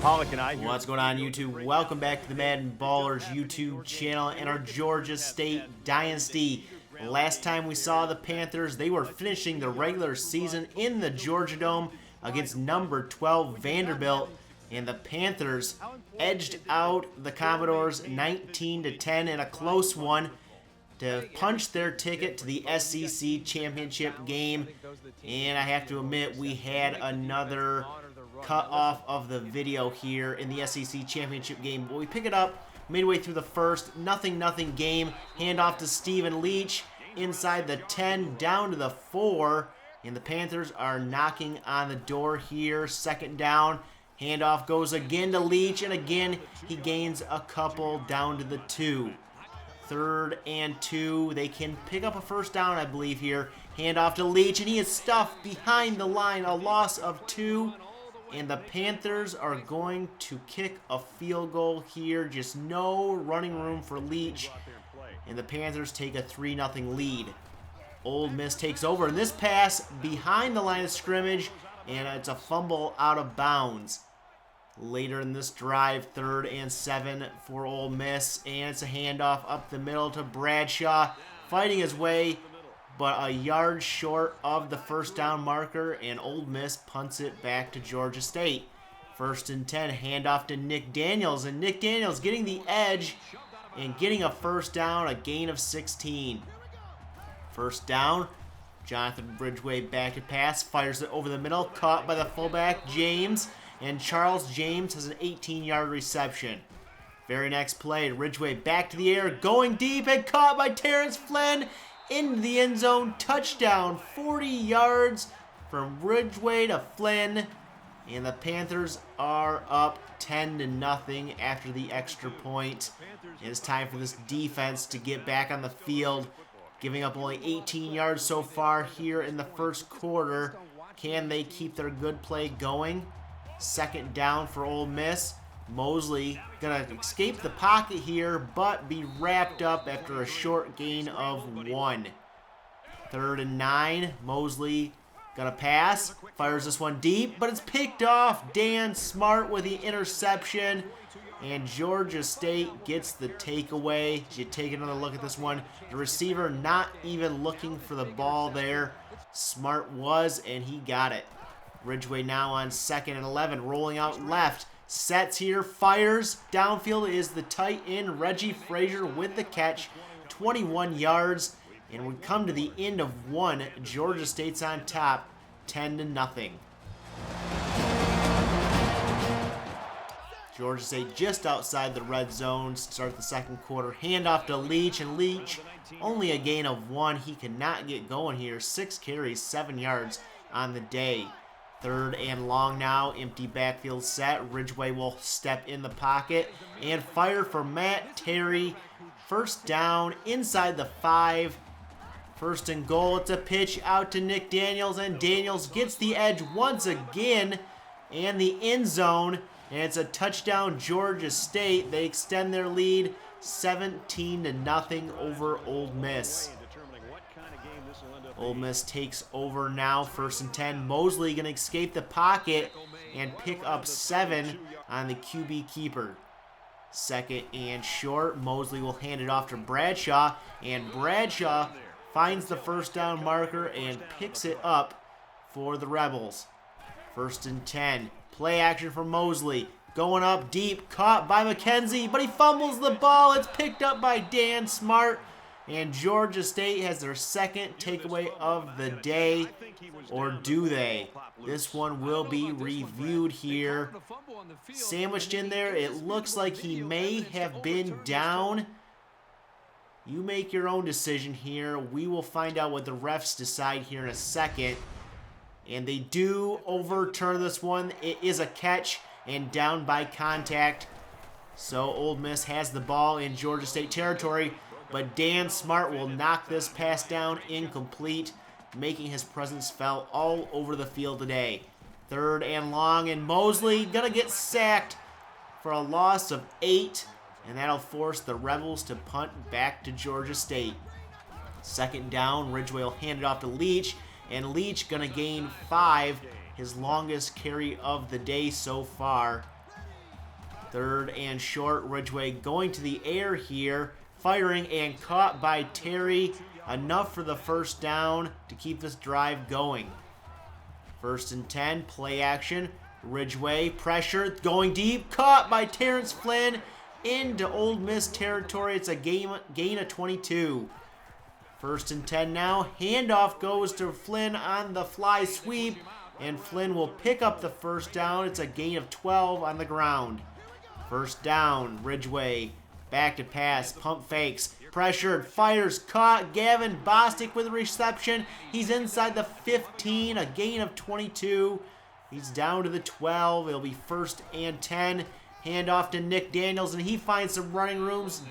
Pollock and I. What's going on, YouTube? Welcome back to the MaddenBallerz YouTube channel and our Georgia State Dynasty. Last time we saw the Panthers, they were finishing the regular season in the Georgia Dome against number 12 Vanderbilt, and the Panthers edged out the Commodores 19-10 in a close one to punch their ticket to the SEC championship game. And I have to admit, we had another cut off of the video here in the SEC championship game, but we pick it up midway through the first. Nothing game. Handoff to Stephen Leach inside the 10 down to the 4, and the Panthers are knocking on the door here. Second down. Handoff goes again to Leach, and again he gains a couple down to the 2. Third and 2. They can pick up a first down, I believe, here. Handoff to Leach, and he is stuffed behind the line. A loss of 2. And the Panthers are going to kick a field goal here. Just no running room for Leach. And the Panthers take a 3-0 lead. Ole Miss takes over. And this pass behind the line of scrimmage. And it's a fumble out of bounds. Later in this drive, 3rd and 7 for Ole Miss. And it's a handoff up the middle to Bradshaw. Fighting his way, but a yard short of the first down marker, and Ole Miss punts it back to Georgia State. 1st and 10, handoff to Nick Daniels, and Nick Daniels getting the edge and getting a first down, a gain of 16. First down, Jonathan Ridgway back to pass, fires it over the middle, caught by the fullback, James, and Charles James has an 18-yard reception. Very next play, Ridgway back to the air, going deep, and caught by Terrence Flynn into the end zone. Touchdown, 40 yards from Ridgway to Flynn, and the Panthers are up 10-0 after the extra point. It is time for this defense to get back on the field, giving up only 18 yards so far here in the first quarter. Can they keep their good play going? Second down for Ole Miss. Mosley gonna escape the pocket here, but be wrapped up after a short gain of 1. 3rd and 9. Mosley gonna pass, fires this one deep, but it's picked off. Dan Smart with the interception, and Georgia State gets the takeaway. You take another look at this one. The receiver not even looking for the ball there. Smart was, and he got it. Ridgway now on 2nd and 11, rolling out left. Sets here, fires. Downfield is the tight end, Reggie Frazier with the catch. 21 yards. And we come to the end of 1. Georgia State's on top, 10-0. Georgia State just outside the red zone. Start the second quarter. Handoff to Leach, and Leach only a gain of 1. He cannot get going here. 6 carries, 7 yards on the day. 3rd and long now, empty backfield set. Ridgway will step in the pocket and fire for Matt Terry. First down inside the 5. 1st and goal. It's a pitch out to Nick Daniels, and Daniels gets the edge once again and the end zone. And it's a touchdown, Georgia State. They extend their lead 17-0 over Ole Miss. Ole Miss takes over now, 1st and 10. Mosley going to escape the pocket and pick up 7 on the QB keeper. 2nd and short. Mosley will hand it off to Bradshaw, and Bradshaw finds the first down marker and picks it up for the Rebels. 1st and 10. Play action for Mosley. Going up deep, caught by McKenzie, but he fumbles the ball. It's picked up by Dan Smart. And Georgia State has their second takeaway of the day, or do they? This one will be reviewed here. Sandwiched in there, it looks like he may have been down. You make your own decision here. We will find out what the refs decide here in a second. And they do overturn this one. It is a catch and down by contact. So Ole Miss has the ball in Georgia State territory. But Dan Smart will knock this pass down incomplete, making his presence felt all over the field today. 3rd and long, and Mosley gonna get sacked for a loss of 8, and that'll force the Rebels to punt back to Georgia State. 2nd down, Ridgway will hand it off to Leach, and Leach gonna gain 5, his longest carry of the day so far. Third and short. Ridgeway going to the air here. Firing and caught by Terry. Enough for the first down to keep this drive going. 1st and 10. Play action. Ridgeway. Pressure. Going deep. Caught by Terrence Flynn. Into Ole Miss territory. It's a gain of 22. 1st and 10 now. Handoff goes to Flynn on the fly sweep. And Flynn will pick up the first down. It's a gain of 12 on the ground. First down. Ridgeway. Back to pass. Pump fakes. Pressured. Fires. Caught. Gavin Bostic with a reception. He's inside the 15. A gain of 22. He's down to the 12. It'll be 1st and 10. Handoff to Nick Daniels, and he finds some running rooms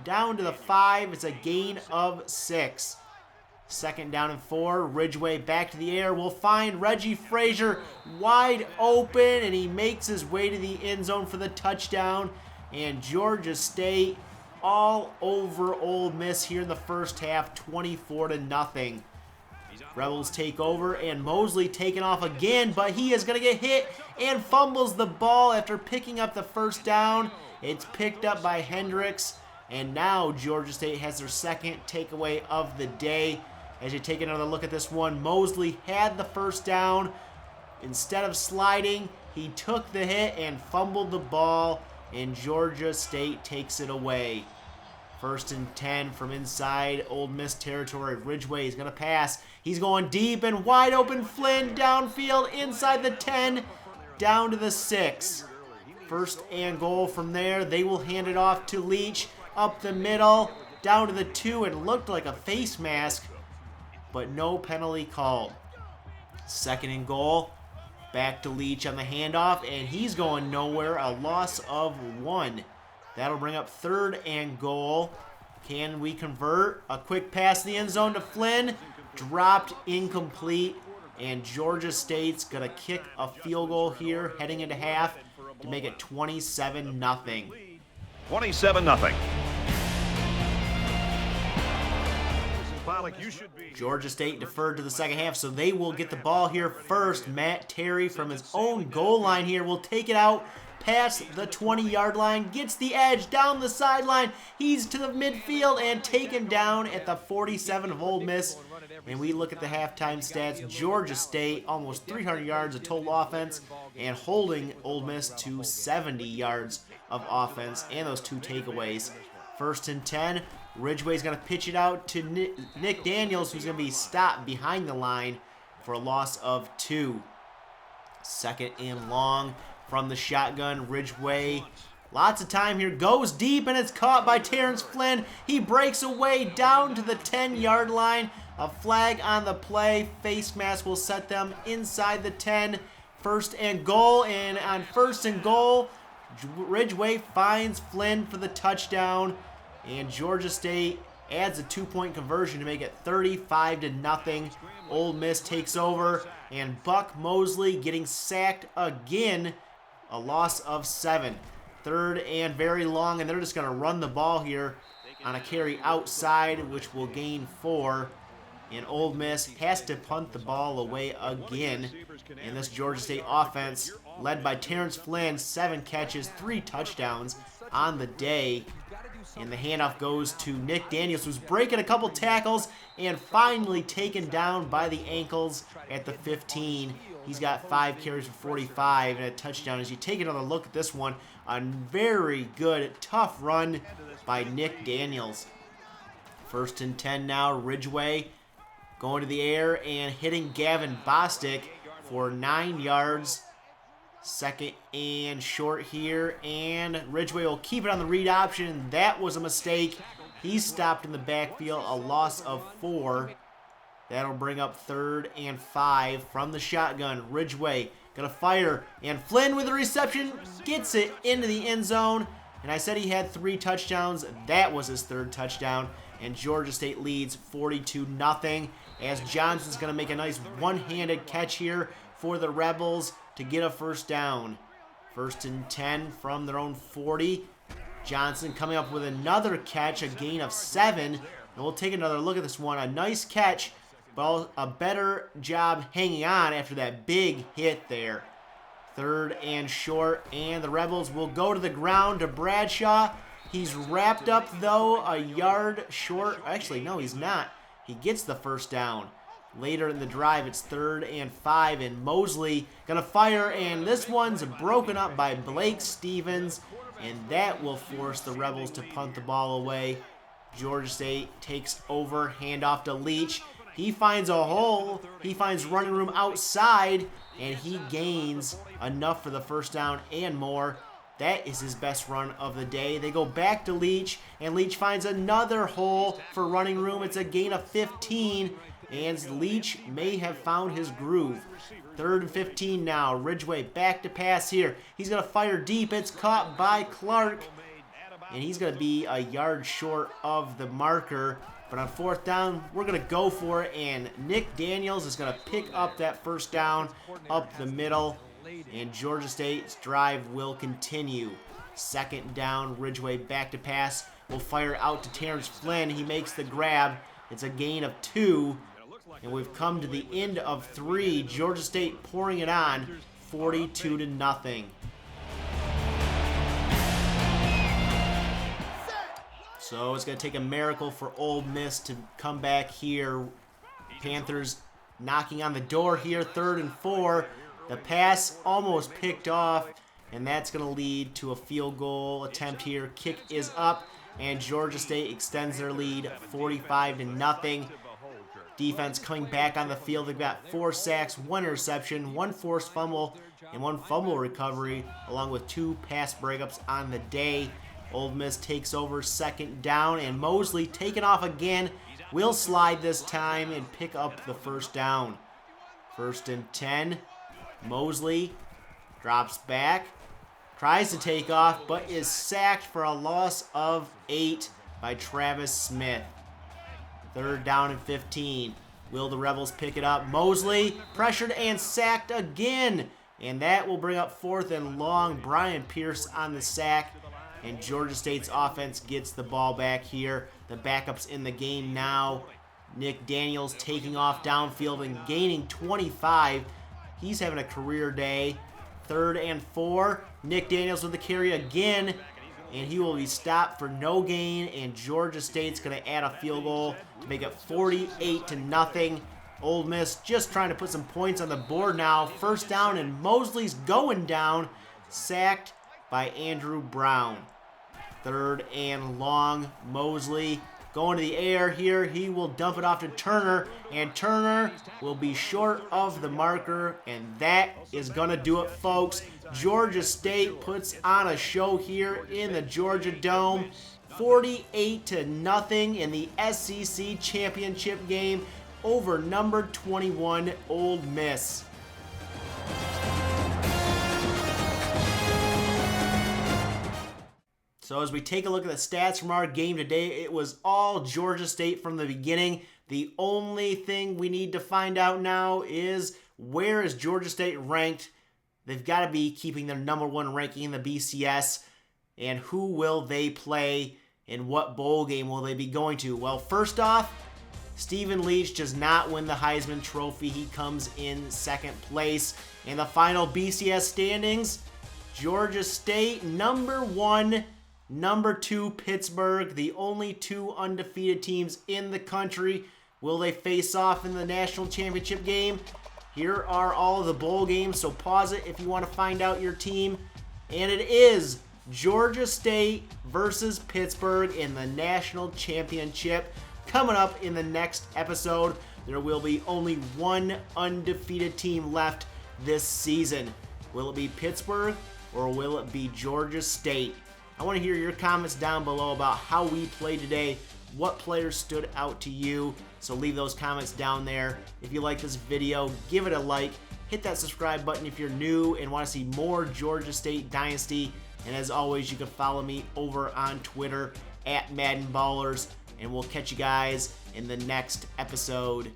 down to the 5. It's a gain of 6. 2nd down and 4. Ridgeway back to the air. We'll find Reggie Frazier wide open, and he makes his way to the end zone for the touchdown. And Georgia State all over Ole Miss here in the first half, 24-0. Rebels take over, and Mosley taken off again, but he is going to get hit and fumbles the ball after picking up the first down. It's picked up by Hendricks, and now Georgia State has their 2nd takeaway of the day. As you take another look at this one, Mosley had the first down. Instead of sliding, he took the hit and fumbled the ball, and Georgia State takes it away. 1st and 10 from inside Ole Miss territory. Ridgeway is going to pass. He's going deep and wide open. Flynn downfield inside the 10, down to the 6. 1st and goal from there. They will hand it off to Leach up the middle, down to the 2. It looked like a face mask, but no penalty called. 2nd and goal. Back to Leach on the handoff, and he's going nowhere. A loss of 1. That'll bring up 3rd and goal. Can we convert? A quick pass in the end zone to Flynn. Dropped incomplete. And Georgia State's going to kick a field goal here heading into half to make it 27-0. 27-0. Georgia State deferred to the second half, so they will get the ball here first. Matt Terry from his own goal line here will take it out past the 20-yard line, gets the edge down the sideline. He's to the midfield and taken down at the 47 of Ole Miss. And we look at the halftime stats. Georgia State almost 300 yards of total offense and holding Ole Miss to 70 yards of offense and those 2 takeaways. 1st and 10. Ridgeway's going to pitch it out to Nick Daniels, who's going to be stopped behind the line for a loss of 2. 2nd and long from the shotgun. Ridgeway, lots of time here, goes deep, and it's caught by Terrence Flynn. He breaks away down to the 10-yard line. A flag on the play. Face mask will set them inside the 10. 1st and goal, and on 1st and goal, Ridgeway finds Flynn for the touchdown. And Georgia State adds a 2-point conversion to make it 35-0. Ole Miss takes over, and Buck Mosley getting sacked again. A loss of 7. 3rd and very long, and they're just going to run the ball here on a carry outside, which will gain 4. And Ole Miss has to punt the ball away again. And this Georgia State offense, led by Terrence Flynn, 7 catches, 3 touchdowns on the day. And the handoff goes to Nick Daniels, who's breaking a couple tackles and finally taken down by the ankles at the 15. He's got 5 carries for 45 and a touchdown. As you take another look at this one, a very good, tough run by Nick Daniels. 1st and 10 now. Ridgeway going to the air and hitting Gavin Bostic for 9 yards. 2nd and short here, and Ridgeway will keep it on the read option. That was a mistake. He's stopped in the backfield, a loss of 4. That'll bring up 3rd and 5 from the shotgun. Ridgeway gonna fire, and Flynn with the reception gets it into the end zone. And I said he had 3 touchdowns. That was his 3rd touchdown, and Georgia State leads 42-0. As Johnson's gonna make a nice one-handed catch here for the Rebels to get a first down. 1st and 10 from their own 40. Johnson coming up with another catch, a gain of 7. And we'll take another look at this one. A nice catch, but a better job hanging on after that big hit there. 3rd and short, and the Rebels will go to the ground to Bradshaw. He's wrapped up, though, a yard short. Actually, no, he's not. He gets the first down. Later in the drive, it's 3rd and 5, and Mosley gonna fire, and this one's broken up by Blake Stevens, and that will force the Rebels to punt the ball away. Georgia State takes over, handoff to Leach. He finds a hole. He finds running room outside, and he gains enough for the first down and more. That is his best run of the day. They go back to Leach, and Leach finds another hole for running room. It's a gain of 15, and Leach may have found his groove. 3rd and 15 now. Ridgway back to pass here. He's going to fire deep. It's caught by Clark, and he's going to be a yard short of the marker. But on 4th down, we're going to go for it, and Nick Daniels is going to pick up that first down up the middle, and Georgia State's drive will continue. 2nd down, Ridgway back to pass. Will fire out to Terrence Flynn. He makes the grab. It's a gain of 2, and we've come to the end of 3. Georgia State pouring it on, 42-0. So it's going to take a miracle for Ole Miss to come back here. Panthers knocking on the door here, 3rd and 4. The pass almost picked off, and that's going to lead to a field goal attempt here. Kick is up, and Georgia State extends their lead 45-0. Defense coming back on the field. They've got 4 sacks, 1 interception, 1 forced fumble, and 1 fumble recovery, along with 2 pass breakups on the day. Ole Miss takes over 2nd down, and Mosley taken off again. Will slide this time and pick up the first down. 1st and 10. Mosley drops back, tries to take off, but is sacked for a loss of 8 by Travis Smith. 3rd down and 15. Will the Rebels pick it up? Mosley pressured and sacked again, and that will bring up 4th and long. Brian Pierce on the sack, and Georgia State's offense gets the ball back here. The backups in the game now. Nick Daniels taking off downfield and gaining 25. He's having a career day. 3rd and 4. Nick Daniels with the carry again, and he will be stopped for no gain, and Georgia State's going to add a field goal to make it 48-0. Ole Miss just trying to put some points on the board now. 1st down, and Mosley's going down, sacked by Andrew Brown. 3rd and long. Mosley going to the air here. He will dump it off to Turner, and Turner will be short of the marker, and that is going to do it, folks. Georgia State puts on a show here in the Georgia Dome. 48-0 in the SEC championship game over number 21 Ole Miss. So as we take a look at the stats from our game today, it was all Georgia State from the beginning. The only thing we need to find out now is where is Georgia State ranked. They've got to be keeping their number 1 ranking in the BCS. And who will they play, and what bowl game will they be going to? Well, first off, Stephen Leach does not win the Heisman Trophy. He comes in 2nd place. In the final BCS standings, Georgia State, number 1, number 2, Pittsburgh, the only 2 undefeated teams in the country. Will they face off in the national championship game? Here are all of the bowl games, so pause it if you want to find out your team. And it is Georgia State versus Pittsburgh in the national championship. Coming up in the next episode, there will be only 1 undefeated team left this season. Will it be Pittsburgh or will it be Georgia State? I want to hear your comments down below about how we played today. What players stood out to you? So leave those comments down there. If you like this video, give it a like. Hit that subscribe button if you're new and want to see more Georgia State Dynasty. And as always, you can follow me over on Twitter at MaddenBallerz. And we'll catch you guys in the next episode.